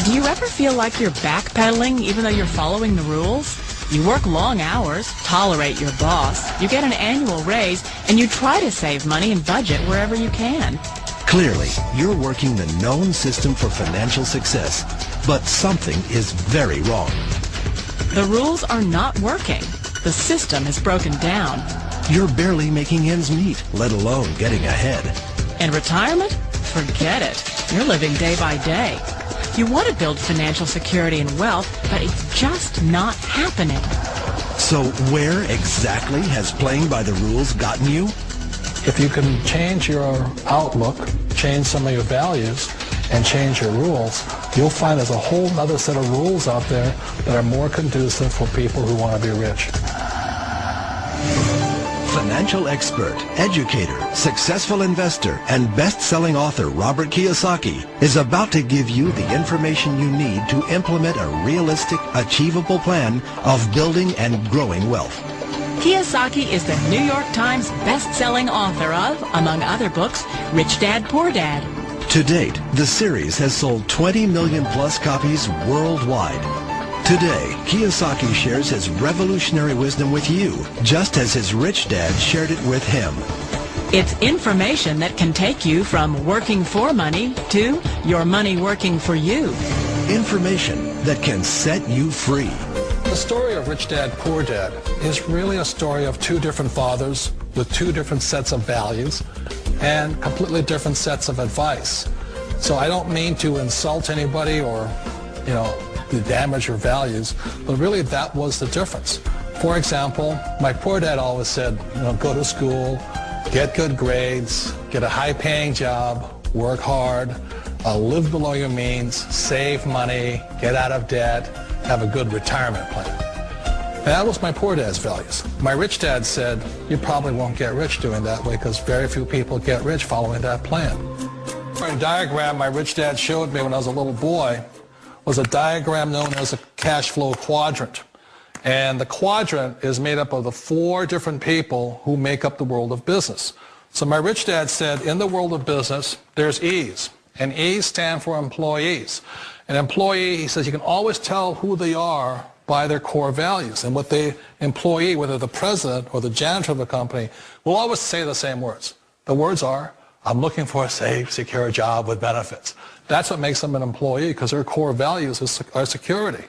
Do you ever feel like you're backpedaling even though you're following the rules? You work long hours, tolerate your boss, you get an annual raise, and you try to save money and budget wherever you can. Clearly, you're working the known system for financial success, but something is very wrong. The rules are not working. The system has broken down. You're barely making ends meet, let alone getting ahead. And retirement? Forget it. You're living day by day. You want to build financial security and wealth, but it's just not happening. So where exactly has playing by the rules gotten you? If you can change your outlook, change some of your values, and change your rules, you'll find there's a whole other set of rules out there that are more conducive for people who want to be rich. Financial expert, educator, successful investor, and best-selling author Robert Kiyosaki is about to give you the information you need to implement a realistic, achievable plan of building and growing wealth. Kiyosaki is the New York Times best-selling author of, among other books, Rich Dad, Poor Dad. To date, the series has sold 20 million plus copies worldwide. Today, Kiyosaki shares his revolutionary wisdom with you, just as his rich dad shared it with him. It's information that can take you from working for money to your money working for you. Information that can set you free. The story of Rich Dad, Poor Dad is really a story of two different fathers with two different sets of values and completely different sets of advice. So I don't mean to insult anybody or, to damage your values, but really that was the difference. For example, my poor dad always said, go to school, get good grades, get a high-paying job, work hard, live below your means, save money, get out of debt, have a good retirement plan. That was my poor dad's values. My rich dad said, you probably won't get rich doing that way because very few people get rich following that plan. A diagram my rich dad showed me when I was a little boy was a diagram known as a cash flow quadrant. And the quadrant is made up of the 4 different people who make up the world of business. So my rich dad said, in the world of business, there's E's. And E's stand for employees. An employee, he says, you can always tell who they are by their core values. And what the employee, whether the president or the janitor of the company, will always say the same words. The words are, I'm looking for a safe, secure job with benefits. That's what makes them an employee, because their core values are security.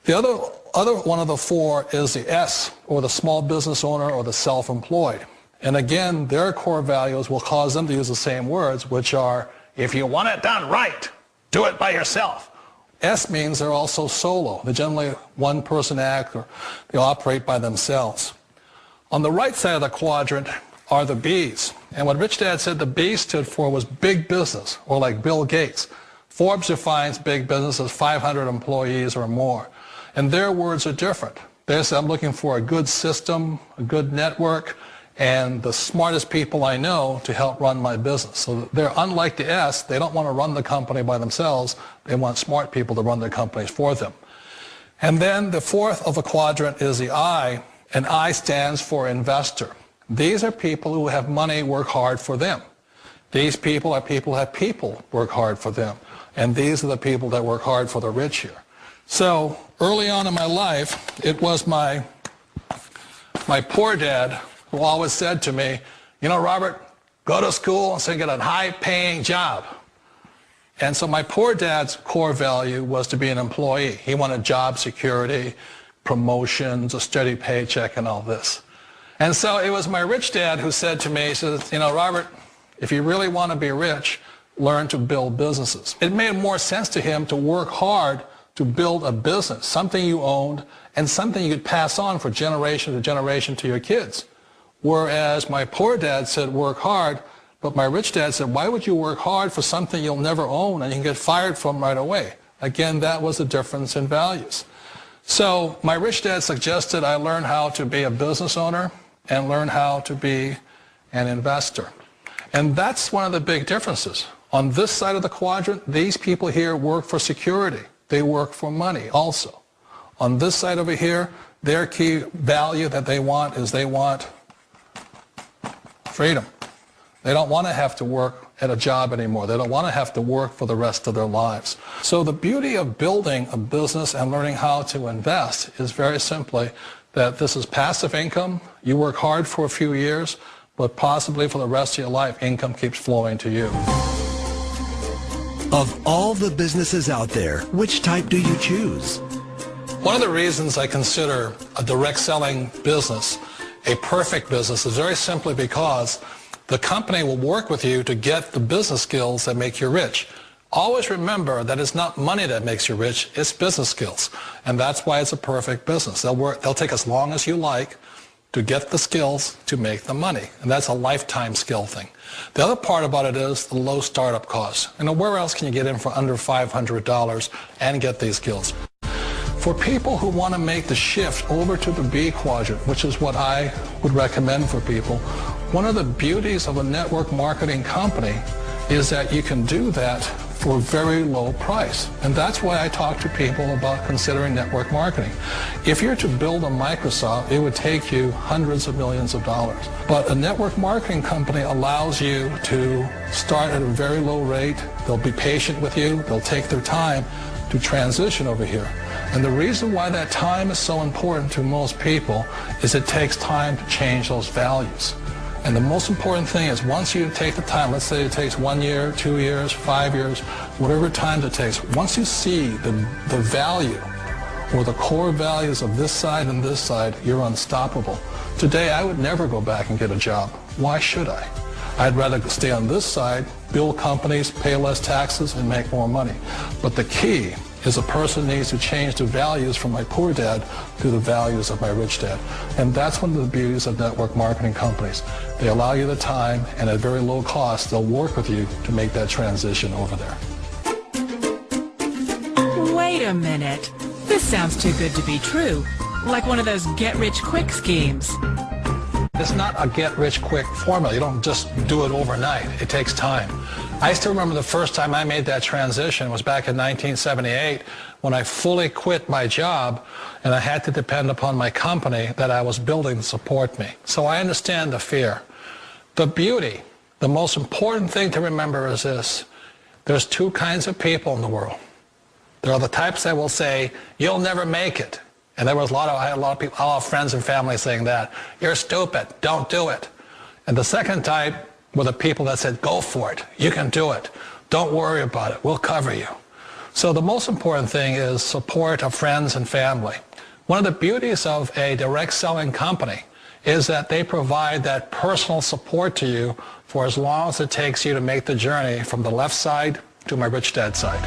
The other one of the 4 is the S, or the small business owner or the self-employed. And again, their core values will cause them to use the same words, which are, if you want it done right, do it by yourself. S means they're also solo. They're generally one-person act, or they operate by themselves. On the right side of the quadrant are the B's. And what Rich Dad said the B stood for was big business, or like Bill Gates. Forbes defines big business as 500 employees or more. And their words are different. They say, I'm looking for a good system, a good network, and the smartest people I know to help run my business. So they're unlike the S. They don't want to run the company by themselves. They want smart people to run their companies for them. And then the 4th of the quadrant is the I, and I stands for investor. These are people who have money work hard for them. These people are people who have people work hard for them. And these are the people that work hard for the rich here. So early on in my life, it was my poor dad who always said to me, Robert, go to school and so get a high-paying job. And so my poor dad's core value was to be an employee. He wanted job security, promotions, a steady paycheck, and all this. And so it was my rich dad who said to me, he says, Robert, if you really want to be rich, learn to build businesses. It made more sense to him to work hard to build a business, something you owned and something you could pass on for generation to generation to your kids. Whereas my poor dad said work hard, but my rich dad said, why would you work hard for something you'll never own and you can get fired from right away? Again, that was the difference in values. So my rich dad suggested I learn how to be a business owner and learn how to be an investor. And that's one of the big differences. On this side of the quadrant, these people here work for security. They work for money also. On this side over here, their key value that they want is they want freedom. They don't want to have to work at a job anymore. They don't want to have to work for the rest of their lives. So the beauty of building a business and learning how to invest is very simply that this is passive income. You work hard for a few years, but possibly for the rest of your life, income keeps flowing to you. Of all the businesses out there, which type do you choose? One of the reasons I consider a direct selling business a perfect business is very simply because the company will work with you to get the business skills that make you rich. Always remember that it's not money that makes you rich, it's business skills. And that's why it's a perfect business. They'll take as long as you like to get the skills to make the money. And that's a lifetime skill thing. The other part about it is the low startup costs. Where else can you get in for under $500 and get these skills? For people who want to make the shift over to the B quadrant, which is what I would recommend for people, one of the beauties of a network marketing company is that you can do that for a very low price. And that's why I talk to people about considering network marketing. If you're to build a Microsoft, it would take you hundreds of millions of dollars. But a network marketing company allows you to start at a very low rate. They'll be patient with you. They'll take their time to transition over here. And the reason why that time is so important to most people is it takes time to change those values. And the most important thing is once you take the time, let's say it takes 1 year, 2 years, 5 years, whatever time it takes, once you see the value or the core values of this side and this side, you're unstoppable. Today, I would never go back and get a job. Why should I? I'd rather stay on this side, build companies, pay less taxes, and make more money. But the key is a person needs to change the values from my poor dad to the values of my rich dad. And that's one of the beauties of network marketing companies. They allow you the time, and at very low cost, they'll work with you to make that transition over there. Wait a minute. This sounds too good to be true. Like one of those get-rich-quick schemes. It's not a get-rich-quick formula. You don't just do it overnight. It takes time. I still remember the first time I made that transition was back in 1978 when I fully quit my job and I had to depend upon my company that I was building to support me. So I understand the fear. The beauty, the most important thing to remember is this. There's two kinds of people in the world. There are the types that will say, you'll never make it. And I had a lot of people, a lot of friends and family saying that. You're stupid, don't do it. And the second type were the people that said, go for it, you can do it. Don't worry about it, we'll cover you. So the most important thing is support of friends and family. One of the beauties of a direct selling company is that they provide that personal support to you for as long as it takes you to make the journey from the left side to my rich dad side.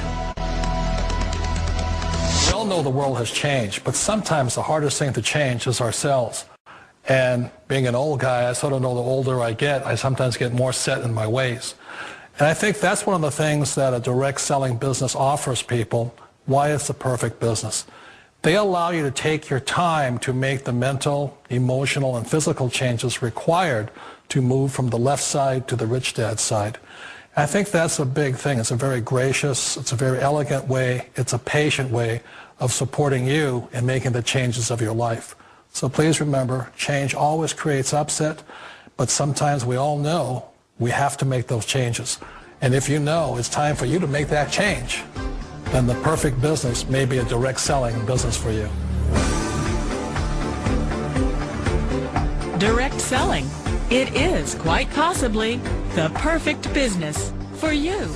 We all know the world has changed, but sometimes the hardest thing to change is ourselves. And being an old guy, I sort of know the older I get, I sometimes get more set in my ways. And I think that's one of the things that a direct selling business offers people, why it's the perfect business. They allow you to take your time to make the mental, emotional, and physical changes required to move from the left side to the rich dad side. I think that's a big thing. It's a very gracious, it's a very elegant way, it's a patient way of supporting you in making the changes of your life. So please remember, change always creates upset, but sometimes we all know we have to make those changes. And if you know it's time for you to make that change, then the perfect business may be a direct selling business for you. Direct selling. It is quite possibly the perfect business for you.